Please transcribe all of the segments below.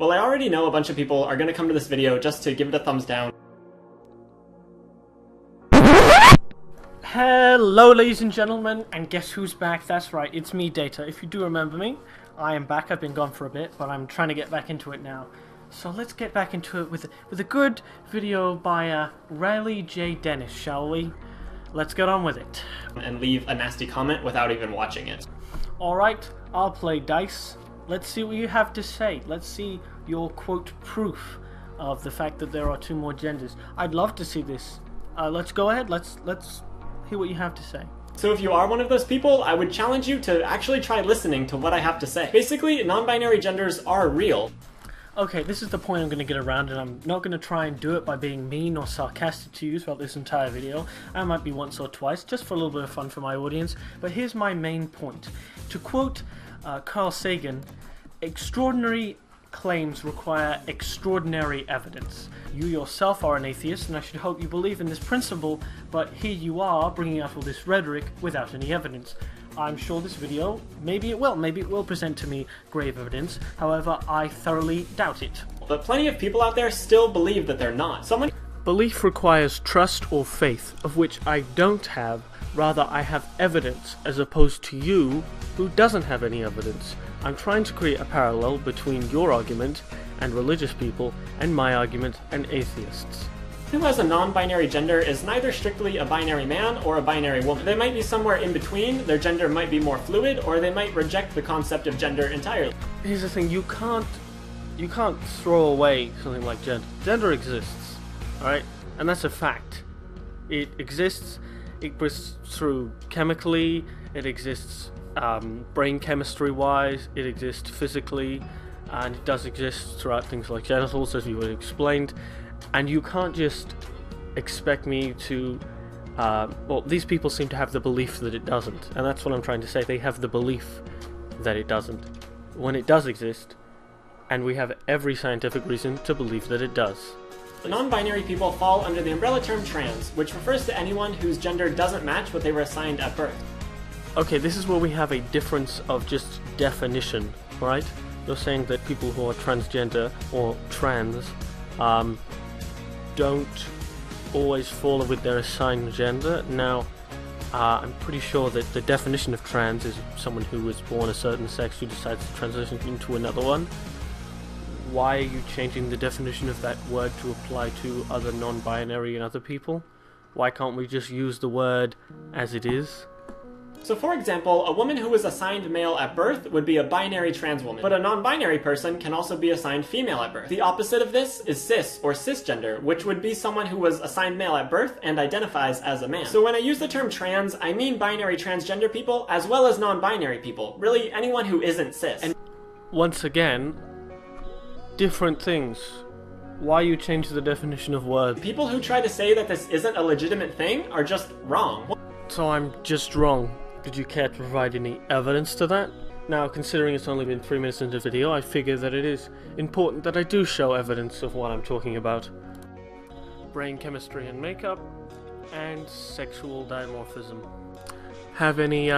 Well, I already know a bunch of people are going to come to this video just to give it a thumbs down. Hello ladies and gentlemen, and guess who's back? That's right, it's me, Data. If you do remember me, I am back. I've been gone for a bit, but I'm trying to get back into it now. So let's get back into it with a good video by Riley J. Dennis, shall we? Let's get on with it. And leave a nasty comment without even watching it. Alright, I'll play dice. Let's see what you have to say. Let's see your quote proof of the fact that there are two more genders. I'd love to see this. Let's go ahead, let's hear what you have to say. So if you are one of those people, I would challenge you to actually try listening to what I have to say. Basically, non-binary genders are real. Okay, this is the point I'm going to get around, and I'm not going to try and do it by being mean or sarcastic to you throughout this entire video. I might be once or twice, just for a little bit of fun for my audience, but here's my main point. To quote Carl Sagan, extraordinary claims require extraordinary evidence. You yourself are an atheist, and I should hope you believe in this principle, but here you are bringing out all this rhetoric without any evidence. I'm sure this video, maybe it will present to me grave evidence, however, I thoroughly doubt it. But plenty of people out there still believe that they're not. Belief requires trust or faith, of which I don't have. Rather, I have evidence, as opposed to you, who doesn't have any evidence. I'm trying to create a parallel between your argument and religious people, and my argument and atheists. Who has a non-binary gender is neither strictly a binary man or a binary woman. They might be somewhere in between, their gender might be more fluid, or they might reject the concept of gender entirely. Here's the thing, you can't throw away something like gender. Gender exists, alright? And that's a fact. It exists through chemically, it exists brain chemistry wise, it exists physically, and it does exist throughout things like genitals, as you would explained. And you can't just expect me to, well, these people seem to have the belief that it doesn't, and that's what I'm trying to say. They have the belief that it doesn't, when it does exist, and we have every scientific reason to believe that it does. Non-binary people fall under the umbrella term trans, which refers to anyone whose gender doesn't match what they were assigned at birth. Okay, this is where we have a difference of just definition, right? You're saying that people who are transgender or trans, don't always fall with their assigned gender. Now, I'm pretty sure that the definition of trans is someone who was born a certain sex who decides to transition into another one. Why are you changing the definition of that word to apply to other non-binary and other people? Why can't we just use the word as it is? So for example, a woman who was assigned male at birth would be a binary trans woman, but a non-binary person can also be assigned female at birth. The opposite of this is cis or cisgender, which would be someone who was assigned male at birth and identifies as a man. So when I use the term trans, I mean binary transgender people as well as non-binary people, really anyone who isn't cis. And once again, different things. Why you change the definition of word? People who try to say that this isn't a legitimate thing are just wrong. So I'm just wrong. Did you care to provide any evidence to that? Now, considering it's only been 3 minutes into the video, I figure that it is important that I do show evidence of what I'm talking about. Brain chemistry and makeup, and sexual dimorphism. Have any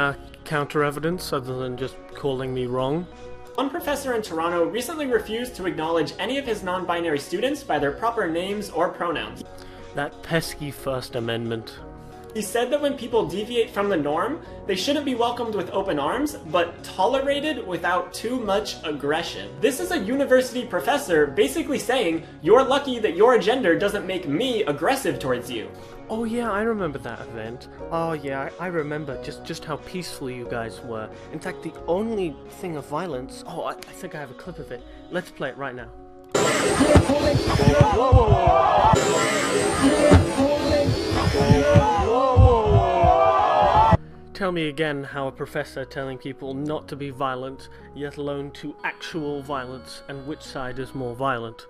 counter evidence other than just calling me wrong? One professor in Toronto recently refused to acknowledge any of his non-binary students by their proper names or pronouns. That pesky First Amendment. He said that when people deviate from the norm, they shouldn't be welcomed with open arms, but tolerated without too much aggression. This is a university professor basically saying, you're lucky that your gender doesn't make me aggressive towards you. Oh yeah, I remember that event. Oh yeah, I remember just how peaceful you guys were. In fact, the only thing of violence... Oh, I think I have a clip of it. Let's play it right now. Tell me again how a professor telling people not to be violent, yet alone to actual violence, and which side is more violent.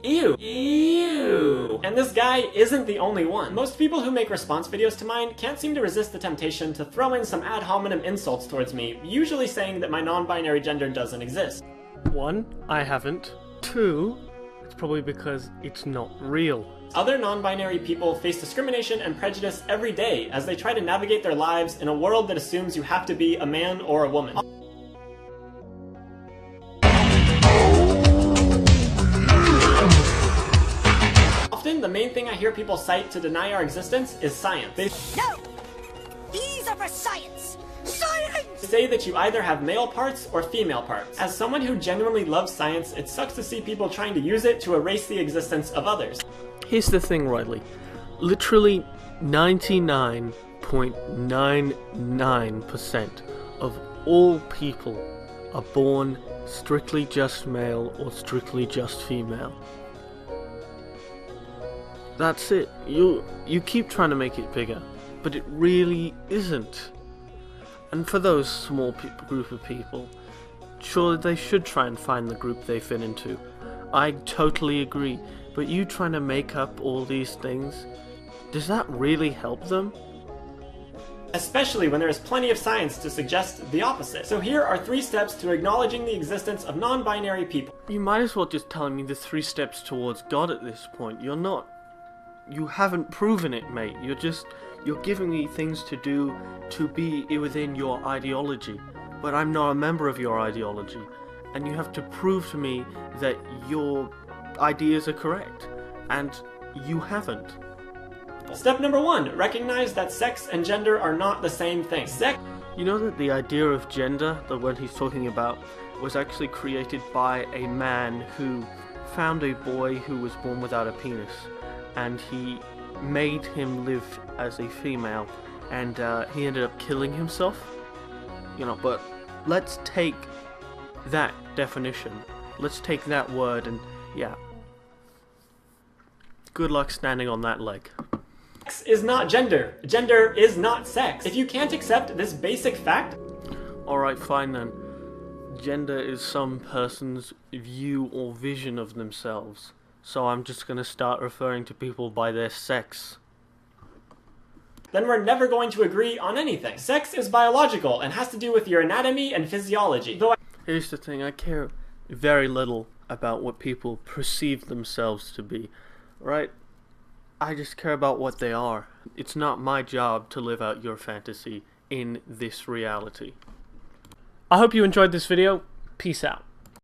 Ew. Ew. And this guy isn't the only one. Most people who make response videos to mine can't seem to resist the temptation to throw in some ad hominem insults towards me, usually saying that my non-binary gender doesn't exist. 1, I haven't. 2, it's probably because it's not real. Other non-binary people face discrimination and prejudice every day as they try to navigate their lives in a world that assumes you have to be a man or a woman. main thing I hear people cite to deny our existence is science. They No! These are for science! Science! say that you either have male parts or female parts. As someone who genuinely loves science, it sucks to see people trying to use it to erase the existence of others. Here's the thing, Riley. Literally 99.99% of all people are born strictly just male or strictly just female. That's it. You keep trying to make it bigger, but it really isn't. And for those small group of people, sure, they should try and find the group they fit into. I totally agree, but you trying to make up all these things, does that really help them? Especially when there is plenty of science to suggest the opposite. So here are 3 steps to acknowledging the existence of non-binary people. You might as well just tell me the 3 steps towards God at this point. You haven't proven it, mate. You're giving me things to do to be within your ideology, but I'm not a member of your ideology, and you have to prove to me that your ideas are correct, and you haven't. Step number 1, recognize that sex and gender are not the same thing. You know that the idea of gender, the one he's talking about, was actually created by a man who found a boy who was born without a penis, and he made him live as a female, and he ended up killing himself. But let's take that definition, let's take that word, and yeah, good luck standing on that leg. Sex is not gender. Gender is not sex. If you can't accept this basic fact... Alright, fine then. Gender is some person's view or vision of themselves. So I'm just gonna start referring to people by their sex. Then we're never going to agree on anything. Sex is biological and has to do with your anatomy and physiology. Here's the thing, I care very little about what people perceive themselves to be, right? I just care about what they are. It's not my job to live out your fantasy in this reality. I hope you enjoyed this video. Peace out.